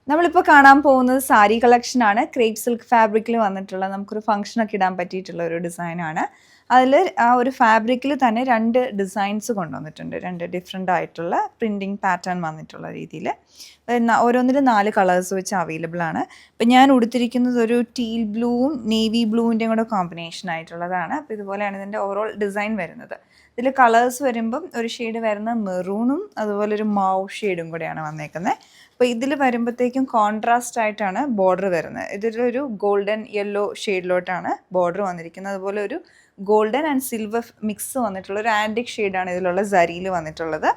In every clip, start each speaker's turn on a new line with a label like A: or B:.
A: നമ്മളിപ്പോൾ കാണാൻ പോകുന്നത് സാരി കളക്ഷനാണ്. ക്രേപ്പ് സിൽക്ക് ഫാബ്രിക്കിൽ വന്നിട്ടുള്ള നമുക്കൊരു ഫംഗ്ഷനൊക്കെ ഇടാൻ പറ്റിയിട്ടുള്ള ഒരു ഡിസൈനാണ്. അതിൽ ആ ഒരു ഫാബ്രിക്കിൽ തന്നെ 2 ഡിസൈൻസ് കൊണ്ടുവന്നിട്ടുണ്ട്. 2 ഡിഫറെൻ്റ് ആയിട്ടുള്ള പ്രിൻറ്റിങ് പാറ്റേൺ വന്നിട്ടുള്ള രീതിയിൽ. ഓരോന്നിലും 4 കളേഴ്സ് വെച്ച് അവൈലബിൾ ആണ്. ഇപ്പം ഞാൻ ഉടുത്തിരിക്കുന്നത് ഒരു ടീൽ ബ്ലൂവും നേവി ബ്ലൂവിൻ്റെയും കൂടെ കോമ്പിനേഷൻ ആയിട്ടുള്ളതാണ്. അപ്പോൾ ഇതുപോലെയാണ് ഇതിൻ്റെ ഓവറോൾ ഡിസൈൻ വരുന്നത്. ഇതിൽ കളേഴ്സ് വരുമ്പം ഒരു ഷെയ്ഡ് വരുന്ന മെറൂണും അതുപോലെ ഒരു മാവ് ഷെയ്ഡും കൂടെയാണ് വന്നേക്കുന്നത്. അപ്പോൾ ഇതിൽ വരുമ്പോഴത്തേക്കും കോൺട്രാസ്റ്റ് ആയിട്ടാണ് ബോർഡർ വരുന്നത്. ഇതിലൊരു ഗോൾഡൻ യെല്ലോ ഷെയ്ഡിലോട്ടാണ് ബോർഡർ വന്നിരിക്കുന്നത്. അതുപോലെ ഒരു ഗോൾഡൻ ആൻഡ് സിൽവർ മിക്സ് വന്നിട്ടുള്ള ഒരു ആൻറ്റിക് ഷെയ്ഡാണ് ഇതിലുള്ള സരിയിൽ വന്നിട്ടുള്ളത്.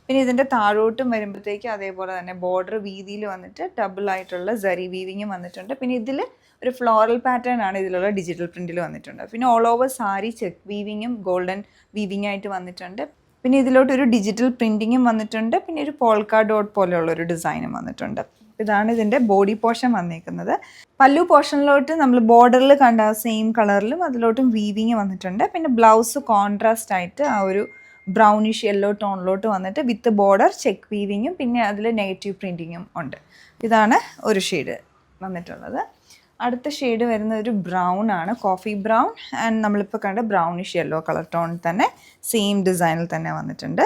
A: പിന്നെ ഇതിൻ്റെ താഴോട്ടും വരുമ്പോഴത്തേക്കും അതേപോലെ തന്നെ ബോർഡർ വീതിയിൽ വന്നിട്ട് ഡബിൾ ആയിട്ടുള്ള സരി വീവിങ്ങും വന്നിട്ടുണ്ട്. പിന്നെ ഇതിൽ ഒരു ഫ്ലോറൽ പാറ്റേൺ ആണ് ഇതിലുള്ള ഡിജിറ്റൽ പ്രിൻറ്റിൽ വന്നിട്ടുണ്ട്. പിന്നെ ഓൾ ഓവർ സാരി ചെക്ക് വീവിങ്ങും ഗോൾഡൻ വീവിങ് ആയിട്ട് വന്നിട്ടുണ്ട്. പിന്നെ ഇതിലോട്ടൊരു ഡിജിറ്റൽ പ്രിൻറ്റിങ്ങും വന്നിട്ടുണ്ട്. പിന്നെ ഒരു പോൾക്ക ഡോട്ട് പോലെയുള്ളൊരു ഡിസൈനും വന്നിട്ടുണ്ട്. ഇതാണ് ഇതിൻ്റെ ബോഡി പോർഷൻ വന്നിരിക്കുന്നത്. പല്ലു പോർഷനിലോട്ട് നമ്മൾ ബോർഡറിൽ കണ്ട സെയിം കളറിലും അതിലോട്ടും വീവിങ് വന്നിട്ടുണ്ട്. പിന്നെ ബ്ലൗസ് കോൺട്രാസ്റ്റ് ആയിട്ട് ആ ഒരു ബ്രൗണിഷ് യെല്ലോ ടോണിലോട്ട് വന്നിട്ട് വിത്ത് ബോർഡർ ചെക്ക് വീവിങ്ങും പിന്നെ അതിൽ നെഗറ്റീവ് പ്രിൻറ്റിങ്ങും ഉണ്ട്. ഇതാണ് ഒരു ഷെയ്ഡ് വന്നിട്ടുള്ളത്. അടുത്ത ഷെയ്ഡ് വരുന്ന ഒരു ബ്രൗൺ ആണ്, കോഫി ബ്രൗൺ. ആൻഡ് നമ്മളിപ്പോൾ കണ്ട ബ്രൗണിഷ് യെല്ലോ കളർ ടോണിൽ തന്നെ സെയിം ഡിസൈനിൽ തന്നെ വന്നിട്ടുണ്ട്.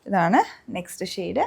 A: ഇതാണ് നെക്സ്റ്റ് ഷെയ്ഡ്.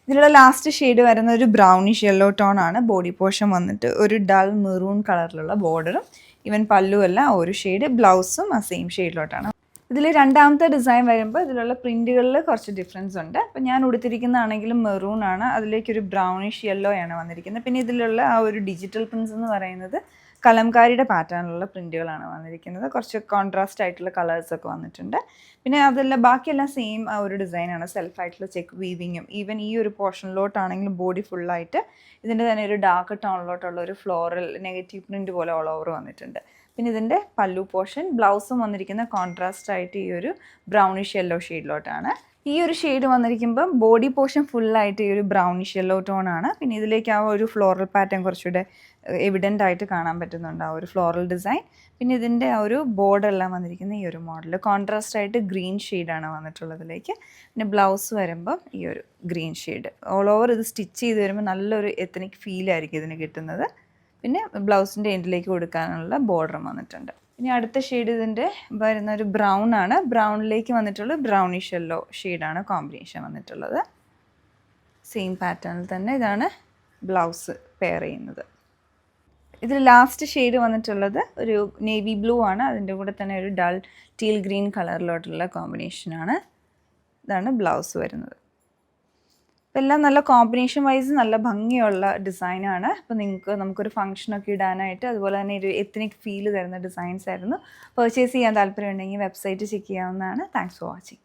A: ഇതിലുള്ള ലാസ്റ്റ് ഷെയ്ഡ് വരുന്ന ഒരു ബ്രൗണിഷ് യെല്ലോ ടോൺ ആണ്. ബോഡി പോർഷൻ വന്നിട്ട് ഒരു ഡൾ മെറൂൺ കളറിലുള്ള ബോർഡറും ഈവൻ പല്ലുമല്ല ഒരു ഷെയ്ഡ്, ബ്ലൗസും ആ സെയിം ഷെയ്ഡിലോട്ടാണ്. ഇതിൽ രണ്ടാമത്തെ ഡിസൈൻ വരുമ്പോൾ ഇതിലുള്ള പ്രിൻറ്റുകളിൽ കുറച്ച് ഡിഫറൻസ് ഉണ്ട്. അപ്പോൾ ഞാൻ ഉടുത്തിരിക്കുന്നതാണെങ്കിലും മെറൂൺ ആണ്, അതിലേക്കൊരു ബ്രൗണിഷ് യെല്ലോ ആണ് വന്നിരിക്കുന്നത്. പിന്നെ ഇതിലുള്ള ആ ഒരു ഡിജിറ്റൽ പ്രിൻസ് എന്ന് പറയുന്നത് കലംകാരിയുടെ പാറ്റേണിലുള്ള പ്രിൻറ്റുകളാണ് വന്നിരിക്കുന്നത്. കുറച്ച് കോൺട്രാസ്റ്റ് ആയിട്ടുള്ള കളേഴ്സൊക്കെ വന്നിട്ടുണ്ട്. പിന്നെ അതെല്ലാം ബാക്കിയെല്ലാം സെയിം ആ ഒരു ഡിസൈനാണ്, സെൽഫായിട്ടുള്ള ചെക്ക് വീവിങ്ങും. ഈവൻ ഈ ഒരു പോർഷനിലോട്ടാണെങ്കിലും ബോഡി ഫുള്ളായിട്ട് ഇതിൻ്റെ തന്നെ ഒരു ഡാർക്ക് ടോണിലോട്ടുള്ള ഒരു ഫ്ലോറൽ നെഗറ്റീവ് പ്രിൻറ്റ് പോലെ ഓൾ ഓവർ വന്നിട്ടുണ്ട്. പിന്നെ ഇതിൻ്റെ പല്ലു പോർഷൻ, ബ്ലൗസും വന്നിരിക്കുന്ന കോൺട്രാസ്റ്റ് ആയിട്ട് ഈ ഒരു ബ്രൗണിഷ് യെല്ലോ ഷെയ്ഡിലോട്ടാണ്. ഈ ഒരു ഷെയ്ഡ് വന്നിരിക്കുമ്പം ബോഡി പോർഷൻ ഫുള്ളായിട്ട് ഈ ഒരു ബ്രൗണിഷ് യെല്ലോ ടോണാണ്. പിന്നെ ഇതിലേക്ക് ആ ഒരു ഫ്ലോറൽ പാറ്റേൺ കുറച്ചുകൂടെ എവിഡൻ്റ് ആയിട്ട് കാണാൻ പറ്റുന്നുണ്ട്, ആ ഒരു ഫ്ലോറൽ ഡിസൈൻ. പിന്നെ ഇതിൻ്റെ ആ ഒരു ബോർഡെല്ലാം വന്നിരിക്കുന്ന ഈ ഒരു മോഡൽ കോൺട്രാസ്റ്റ് ആയിട്ട് ഗ്രീൻ ഷെയ്ഡാണ് വന്നിട്ടുള്ളതിലേക്ക്. പിന്നെ ബ്ലൗസ് വരുമ്പം ഈ ഒരു ഗ്രീൻ ഷെയ്ഡ്. ഓൾ ഓവർ ഇത് സ്റ്റിച്ച് ചെയ്ത് വരുമ്പോൾ നല്ലൊരു എത്തനിക് ഫീലായിരിക്കും ഇതിന് കിട്ടുന്നത്. പിന്നെ ബ്ലൗസിൻ്റെ എൻഡിലേക്ക് കൊടുക്കാനുള്ള ബോർഡറും വന്നിട്ടുണ്ട്. ഇനി അടുത്ത ഷെയ്ഡ് ഇതിൻ്റെ വരുന്ന ഒരു ബ്രൗൺ ആണ്. ബ്രൗണിലേക്ക് വന്നിട്ടുള്ള ബ്രൗണിഷ് യെല്ലോ ഷെയ്ഡാണ് കോമ്പിനേഷൻ വന്നിട്ടുള്ളത്. സെയിം പാറ്റേണിൽ തന്നെ ഇതാണ് ബ്ലൗസ് പെയർ ചെയ്യുന്നത്. ഇതിൽ ലാസ്റ്റ് ഷെയ്ഡ് വന്നിട്ടുള്ളത് ഒരു നേവി ബ്ലൂ ആണ്. അതിൻ്റെ കൂടെ തന്നെ ഒരു ഡൾ ടീൽ ഗ്രീൻ കളറിലോട്ടുള്ള കോമ്പിനേഷനാണ്. ഇതാണ് ബ്ലൗസ് വരുന്നത്. അപ്പോൾ എല്ലാം നല്ല കോമ്പിനേഷൻ വൈസ് നല്ല ഭംഗിയുള്ള ഡിസൈനാണ്. അപ്പോൾ നമുക്കൊരു ഫംഗ്ഷനൊക്കെ ഇടാനായിട്ട് അതുപോലെ തന്നെ ഒരു എത്നിക് ഫീൽ തരുന്ന ഡിസൈൻസ് ആയിരുന്നു. പർച്ചേസ് ചെയ്യാൻ താല്പര്യമുണ്ടെങ്കിൽ വെബ്സൈറ്റ് ചെക്ക് ചെയ്യാവുന്നതാണ്. Thanks for watching.